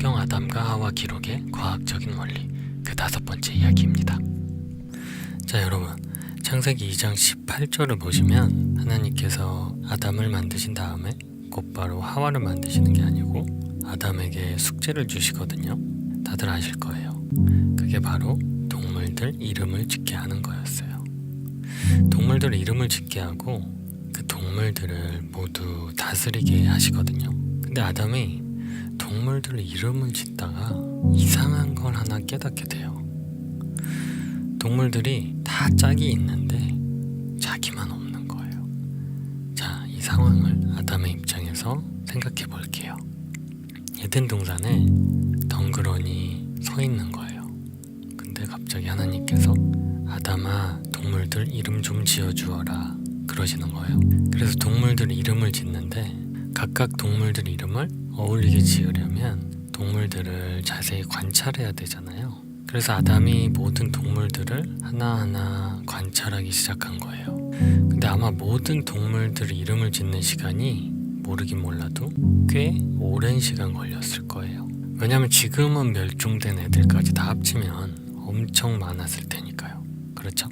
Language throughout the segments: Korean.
성경 아담과 하와 기록의 과학적인 원리 그 5번째 이야기입니다. 자, 여러분, 창세기 2장 18절을 보시면 하나님께서 아담을 만드신 다음에 곧바로 하와를 만드시는 게 아니고 아담에게 숙제를 주시거든요. 다들 아실 거예요. 그게 바로 동물들 이름을 짓게 하는 거였어요. 동물들 이름을 짓게 하고 그 동물들을 모두 다스리게 하시거든요. 근데 아담이 동물들 이름을 짓다가 이상한 걸 하나 깨닫게 돼요. 동물들이 다 짝이 있는데 자기만 없는 거예요. 자, 이 상황을 아담의 입장에서 생각해 볼게요. 에덴 동산에 덩그러니 서 있는 거예요. 근데 갑자기 하나님께서 아담아, 동물들 이름 좀 지어주어라 그러시는 거예요. 그래서 동물들 이름을 짓는데 각각 동물들 이름을 어울리게 지으려면 동물들을 자세히 관찰해야 되잖아요. 그래서 아담이 모든 동물들을 하나하나 관찰하기 시작한 거예요. 근데 아마 모든 동물들 이름을 짓는 시간이 모르긴 몰라도 꽤 오랜 시간 걸렸을 거예요. 왜냐면 지금은 멸종된 애들까지 다 합치면 엄청 많았을 테니까요. 그렇죠?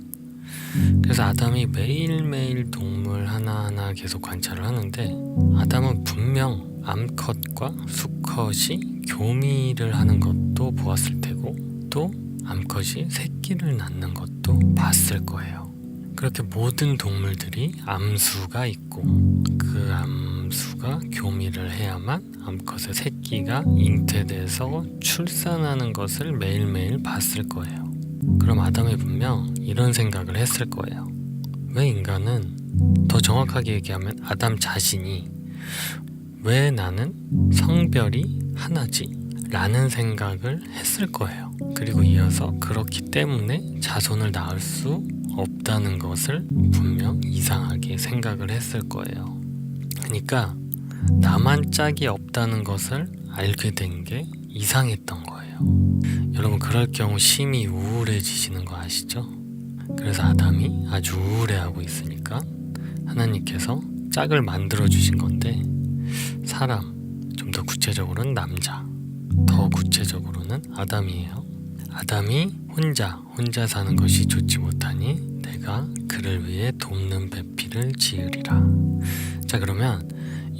그래서 아담이 매일매일 동물 하나하나 계속 관찰을 하는데 아담은 분명 암컷과 수컷이 교미를 하는 것도 보았을 테고 또 암컷이 새끼를 낳는 것도 봤을 거예요. 그렇게 모든 동물들이 암수가 있고 그 암수가 교미를 해야만 암컷의 새끼가 잉태돼서 출산하는 것을 매일매일 봤을 거예요. 그럼 아담이 분명 이런 생각을 했을 거예요. 왜 인간은, 더 정확하게 얘기하면 아담 자신이 왜 나는 성별이 하나지? 라는 생각을 했을 거예요. 그리고 이어서 그렇기 때문에 자손을 낳을 수 없다는 것을 분명 이상하게 생각을 했을 거예요. 그러니까 나만 짝이 없다는 것을 알게 된 게 이상했던 거예요. 여러분, 그럴 경우 심히 우울해지시는 거 아시죠? 그래서 아담이 아주 우울해하고 있으니까 하나님께서 짝을 만들어 주신 건데 사람, 좀 더 구체적으로는 남자, 더 구체적으로는 아담이에요. 아담이 혼자 사는 것이 좋지 못하니 내가 그를 위해 돕는 배필을 지으리라. 자, 그러면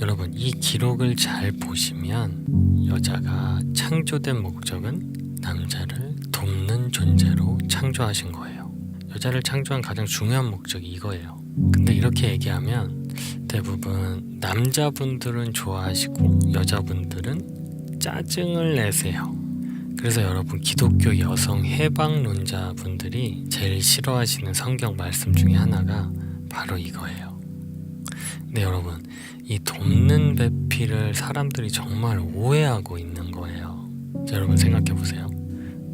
여러분, 이 기록을 잘 보시면 여자가 창조된 목적은 남자를 돕는 존재로 창조하신 거예요. 여자를 창조한 가장 중요한 목적이 이거예요. 근데 이렇게 얘기하면 대부분 남자분들은 좋아하시고 여자분들은 짜증을 내세요. 그래서 여러분, 기독교 여성 해방론자분들이 제일 싫어하시는 성경 말씀 중에 하나가 바로 이거예요. 근데 여러분, 이 돕는 배필을 사람들이 정말 오해하고 있는 거예요. 자, 여러분 생각해 보세요.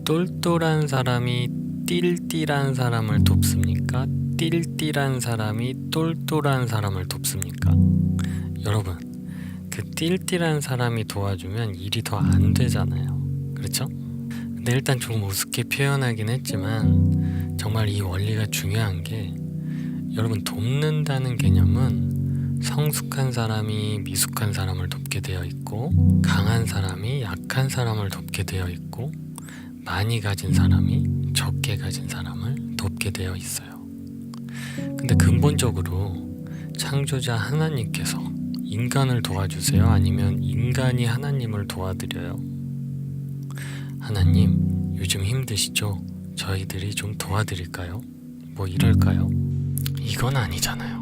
똘똘한 사람이 띨띨한 사람을 돕습니까? 띨띨한 사람이 똘똘한 사람을 돕습니까? 여러분, 그 띨띨한 사람이 도와주면 일이 더 안 되잖아요. 그렇죠? 근데 일단 조금 우습게 표현하긴 했지만 정말 이 원리가 중요한 게, 여러분, 돕는다는 개념은 성숙한 사람이 미숙한 사람을 돕게 되어 있고 강한 사람이 약한 사람을 돕게 되어 있고 많이 가진 사람이 적게 가진 사람을 돕게 되어 있어요. 근데 근본적으로 창조자 하나님께서 인간을 도와주세요? 아니면 인간이 하나님을 도와드려요? 하나님, 요즘 힘드시죠? 저희들이 좀 도와드릴까요? 뭐 이럴까요? 이건 아니잖아요.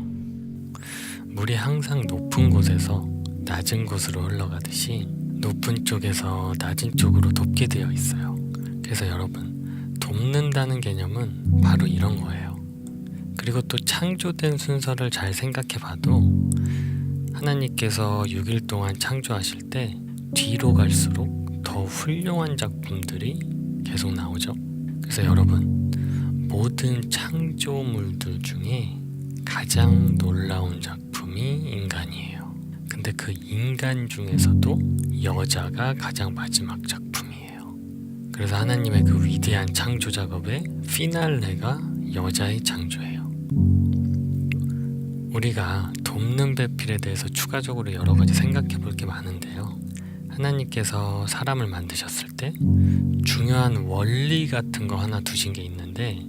물이 항상 높은 곳에서 낮은 곳으로 흘러가듯이 높은 쪽에서 낮은 쪽으로 돕게 되어 있어요. 그래서 여러분, 돕는다는 개념은 바로 이런 거예요. 그리고 또 창조된 순서를 잘 생각해 봐도 하나님께서 6일 동안 창조하실 때 뒤로 갈수록 더 훌륭한 작품들이 계속 나오죠. 그래서 여러분, 모든 창조물들 중에 가장 놀라운 작품이 인간이에요. 근데 그 인간 중에서도 여자가 가장 마지막 작품이에요. 그래서 하나님의 그 위대한 창조 작업의 피날레가 여자의 창조예요. 우리가 돕는 배필에 대해서 추가적으로 여러 가지 생각해 볼 게 많은데요. 하나님께서 사람을 만드셨을 때 중요한 원리 같은 거 하나 두신 게 있는데,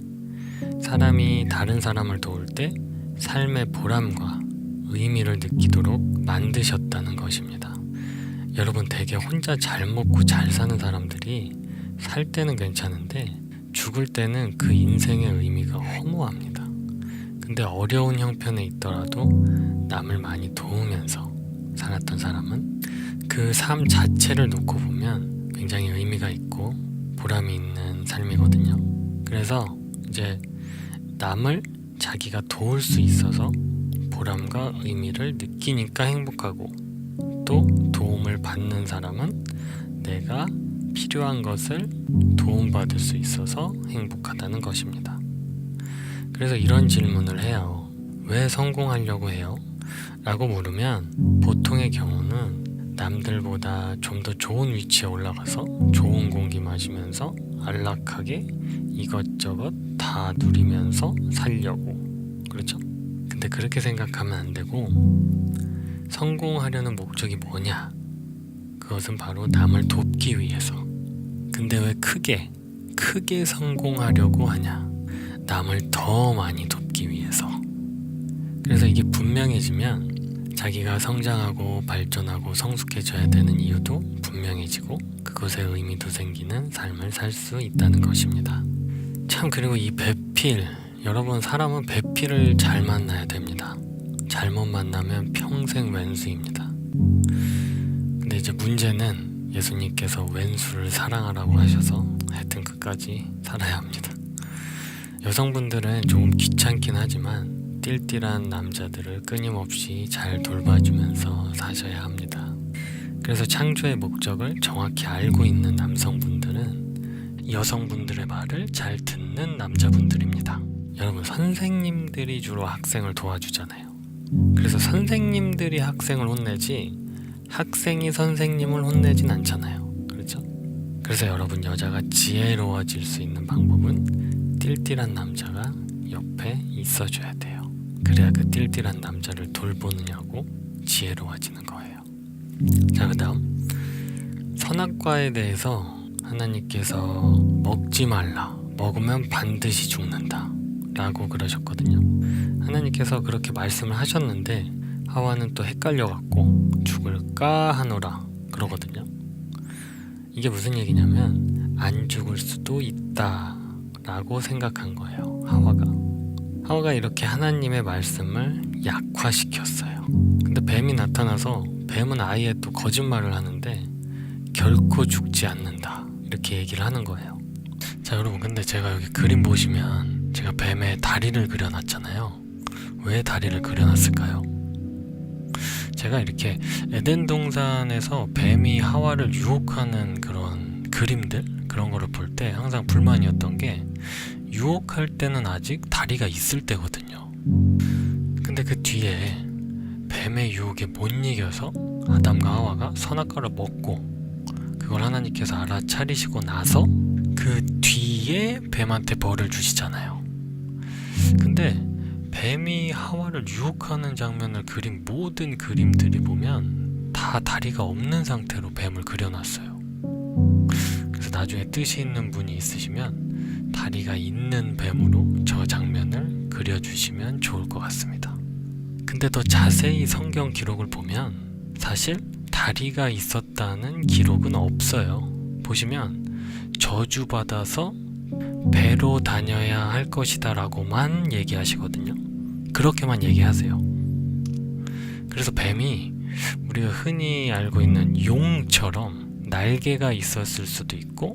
사람이 다른 사람을 도울 때 삶의 보람과 의미를 느끼도록 만드셨다는 것입니다. 여러분, 되게 혼자 잘 먹고 잘 사는 사람들이 살 때는 괜찮은데 죽을 때는 그 인생의 의미가 허무합니다. 근데 어려운 형편에 있더라도 남을 많이 도우면서 살았던 사람은 그 삶 자체를 놓고 보면 굉장히 의미가 있고 보람이 있는 삶이거든요. 그래서 이제 남을 자기가 도울 수 있어서 보람과 의미를 느끼니까 행복하고, 또 도움을 받는 사람은 내가 필요한 것을 도움받을 수 있어서 행복하다는 것입니다. 그래서 이런 질문을 해요. 왜 성공하려고 해요? 라고 물으면 보통의 경우는 남들보다 좀 더 좋은 위치에 올라가서 좋은 공기 마시면서 안락하게 이것저것 다 누리면서 살려고, 그렇죠? 근데 그렇게 생각하면 안 되고, 성공하려는 목적이 뭐냐? 그것은 바로 남을 돕기 위해서. 근데 왜 크게 성공하려고 하냐? 남을 더 많이 돕기 위해서. 그래서 이게 분명해지면 자기가 성장하고 발전하고 성숙해져야 되는 이유도 분명해지고, 그것에 의미도 생기는 삶을 살 수 있다는 것입니다. 참, 그리고 이 배필, 여러분, 사람은 배필을 잘 만나야 됩니다. 잘못 만나면 평생 왼수입니다. 근데 이제 문제는 예수님께서 왼수를 사랑하라고 하셔서 하여튼 끝까지 살아야 합니다. 여성분들은 조금 귀찮긴 하지만 띨띨한 남자들을 끊임없이 잘 돌봐주면서 사셔야 합니다. 그래서 창조의 목적을 정확히 알고 있는 남성분들은 여성분들의 말을 잘 듣는 남자분들입니다. 여러분, 선생님들이 주로 학생을 도와주잖아요. 그래서 선생님들이 학생을 혼내지 학생이 선생님을 혼내진 않잖아요. 그렇죠? 그래서 여러분, 여자가 지혜로워질 수 있는 방법은 띨띨한 남자가 옆에 있어줘야 돼요. 그래야 그 띨띨한 남자를 돌보느냐고 지혜로워지는 거예요. 자, 그 다음 선악과에 대해서 하나님께서 먹지 말라, 먹으면 반드시 죽는다 라고 그러셨거든요. 하나님께서 그렇게 말씀을 하셨는데 하와는 또 헷갈려갖고 죽을까 하노라 그러거든요. 이게 무슨 얘기냐면 안 죽을 수도 있다 라고 생각한 거예요. 하와가 이렇게 하나님의 말씀을 약화시켰어요. 근데 뱀이 나타나서 뱀은 아예 또 거짓말을 하는데 결코 죽지 않는다 이렇게 얘기를 하는 거예요. 자, 여러분, 근데 제가 여기 그림 보시면 제가 뱀의 다리를 그려놨잖아요. 왜 다리를 그려놨을까요? 제가 이렇게 에덴 동산에서 뱀이 하와를 유혹하는 그런 그림들, 그런 거를 볼 때 항상 불만이었던 게, 유혹할 때는 아직 다리가 있을 때거든요. 근데 그 뒤에 뱀의 유혹에 못 이겨서 아담과 하와가 선악과를 먹고 그걸 하나님께서 알아차리시고 나서 그 뒤에 뱀한테 벌을 주시잖아요. 근데 뱀이 하와를 유혹하는 장면을 그린 모든 그림들이 보면 다 다리가 없는 상태로 뱀을 그려놨어요. 그래서 나중에 뜻이 있는 분이 있으시면 다리가 있는 뱀으로 저 장면을 그려주시면 좋을 것 같습니다. 근데 더 자세히 성경 기록을 보면 사실 다리가 있었다는 기록은 없어요. 보시면 저주받아서 배로 다녀야 할 것이다 라고만 얘기하시거든요. 그렇게만 얘기하세요. 그래서 뱀이 우리가 흔히 알고 있는 용처럼 날개가 있었을 수도 있고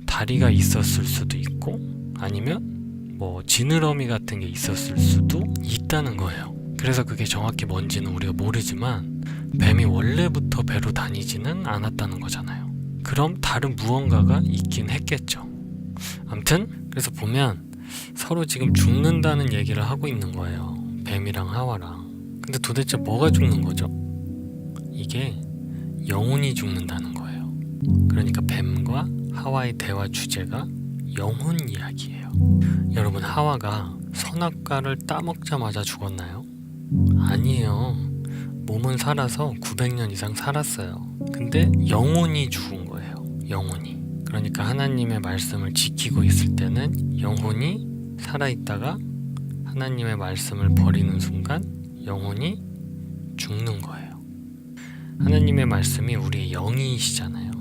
다리가 있었을 수도 있고 아니면 뭐 지느러미 같은 게 있었을 수도 있다는 거예요. 그래서 그게 정확히 뭔지는 우리가 모르지만 뱀이 원래부터 배로 다니지는 않았다는 거잖아요. 그럼 다른 무언가가 있긴 했겠죠. 아무튼 그래서 보면 서로 지금 죽는다는 얘기를 하고 있는 거예요. 뱀이랑 하와랑. 근데 도대체 뭐가 죽는 거죠? 이게 영혼이 죽는다는 거예요. 그러니까 뱀과 하와의 대화 주제가 영혼 이야기예요. 여러분, 하와가 선악과를 따먹자마자 죽었나요? 아니에요. 몸은 살아서 900년 이상 살았어요. 근데 영혼이 죽은 거예요. 영혼이. 그러니까 하나님의 말씀을 지키고 있을 때는 영혼이 살아있다가 하나님의 말씀을 버리는 순간 영혼이 죽는 거예요. 하나님의 말씀이 우리의 영이시잖아요.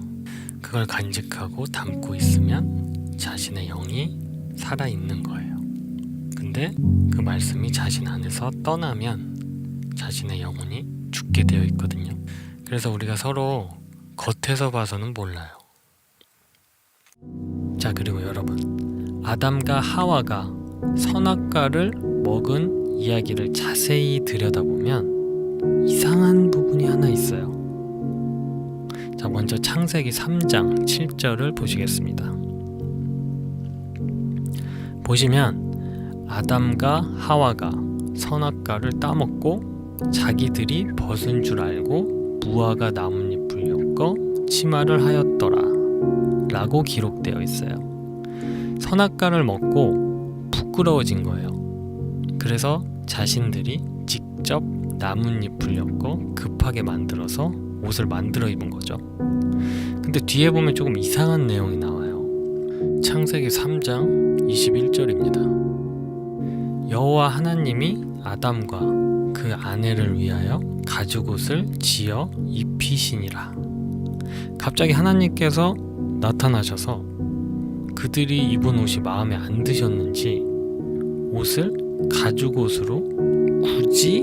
그걸 간직하고 담고 있으면 자신의 영이 살아있는 거예요. 근데 그 말씀이 자신 안에서 떠나면 자신의 영혼이 죽게 되어 있거든요. 그래서 우리가 서로 겉에서 봐서는 몰라요. 자, 그리고 여러분, 아담과 하와가 선악과를 먹은 이야기를 자세히 들여다보면 이상한 부분이 하나 있어요. 자, 먼저 창세기 3장 7절을 보시겠습니다. 보시면 아담과 하와가 선악과를 따먹고 자기들이 벗은 줄 알고 무화과 나뭇잎을 엮어 치마를 하였더라 라고 기록되어 있어요. 선악과를 먹고 부끄러워진 거예요. 그래서 자신들이 직접 나뭇잎을 엮어 급하게 만들어서 옷을 만들어 입은 거죠. 근데 뒤에 보면 조금 이상한 내용이 나와요. 창세기 3장 21절입니다. 여호와 하나님이 아담과 그 아내를 위하여 가죽옷을 지어 입히시니라. 갑자기 하나님께서 나타나셔서 그들이 입은 옷이 마음에 안 드셨는지 옷을 가죽옷으로 굳이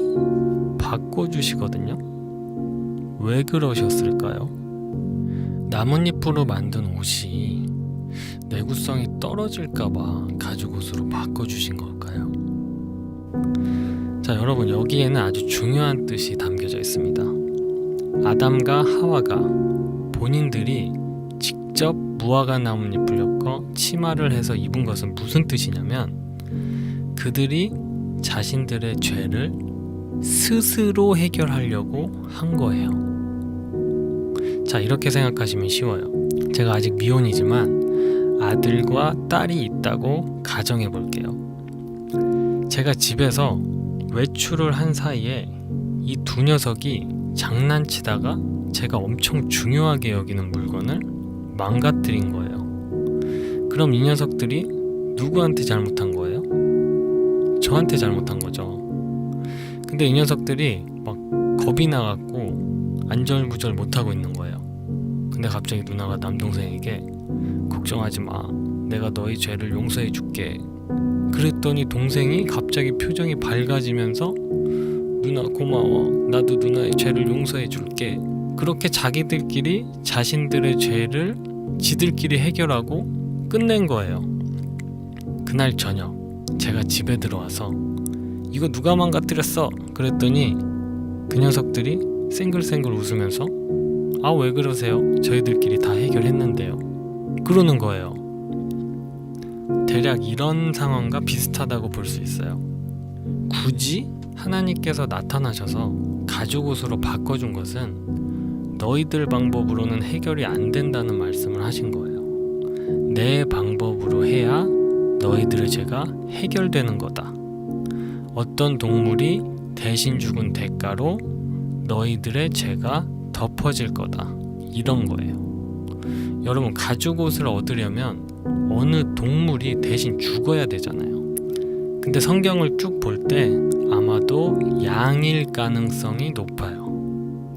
바꿔주시거든요. 왜 그러셨을까요? 나뭇잎으로 만든 옷이 내구성이 떨어질까봐 가죽옷으로 바꿔주신 걸까요? 자, 여러분, 여기에는 아주 중요한 뜻이 담겨져 있습니다. 아담과 하와가 본인들이 직접 무화과 나뭇잎을 엮어 치마를 해서 입은 것은 무슨 뜻이냐면 그들이 자신들의 죄를 스스로 해결하려고 한 거예요. 자, 이렇게 생각하시면 쉬워요. 제가 아직 미혼이지만 아들과 딸이 있다고 가정해 볼게요. 제가 집에서 외출을 한 사이에 이 두 녀석이 장난치다가 제가 엄청 중요하게 여기는 물건을 망가뜨린 거예요. 그럼 이 녀석들이 누구한테 잘못한 거예요? 저한테 잘못한 거죠. 근데 이 녀석들이 막 겁이 나갖고 안절부절 못하고 있는 거예요. 근데 갑자기 누나가 남동생에게 걱정하지 마, 내가 너희 죄를 용서해 줄게. 그랬더니 동생이 갑자기 표정이 밝아지면서 누나 고마워, 나도 누나의 죄를 용서해 줄게. 그렇게 자기들끼리 자신들의 죄를 지들끼리 해결하고 끝낸 거예요. 그날 저녁 제가 집에 들어와서 이거 누가 망가뜨렸어? 그랬더니 그 녀석들이 쌩글쌩글 웃으면서 아, 왜 그러세요? 저희들끼리 다 해결했는데요. 그러는 거예요. 대략 이런 상황과 비슷하다고 볼 수 있어요. 굳이 하나님께서 나타나셔서 가죽옷으로 바꿔준 것은 너희들 방법으로는 해결이 안 된다는 말씀을 하신 거예요. 내 방법으로 해야 너희들의 죄가 해결되는 거다. 어떤 동물이 대신 죽은 대가로 너희들의 죄가 덮어질 거다. 이런 거예요. 여러분, 가죽옷을 얻으려면 어느 동물이 대신 죽어야 되잖아요. 근데 성경을 쭉 볼 때 아마도 양일 가능성이 높아요.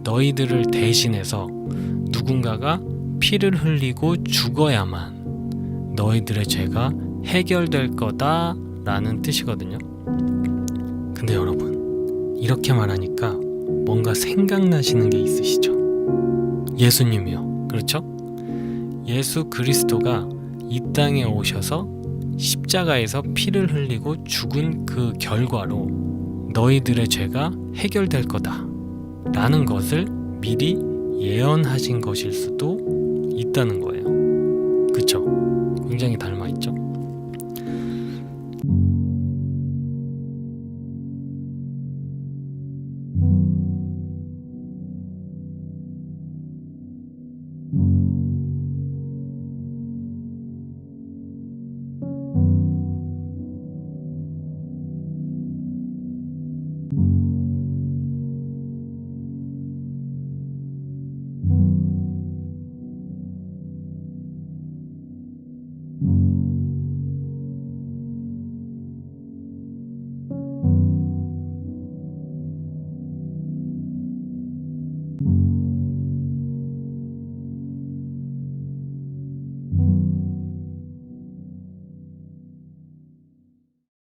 너희들을 대신해서 누군가가 피를 흘리고 죽어야만 너희들의 죄가 해결될 거다라는 뜻이거든요. 근데 여러분, 이렇게 말하니까 뭔가 생각나시는 게 있으시죠? 예수님이요. 그렇죠? 예수 그리스도가 이 땅에 오셔서 십자가에서 피를 흘리고 죽은 그 결과로 너희들의 죄가 해결될 거다 라는 것을 미리 예언하신 것일 수도 있다는 거예요. 그쵸? 굉장히 닮아있죠?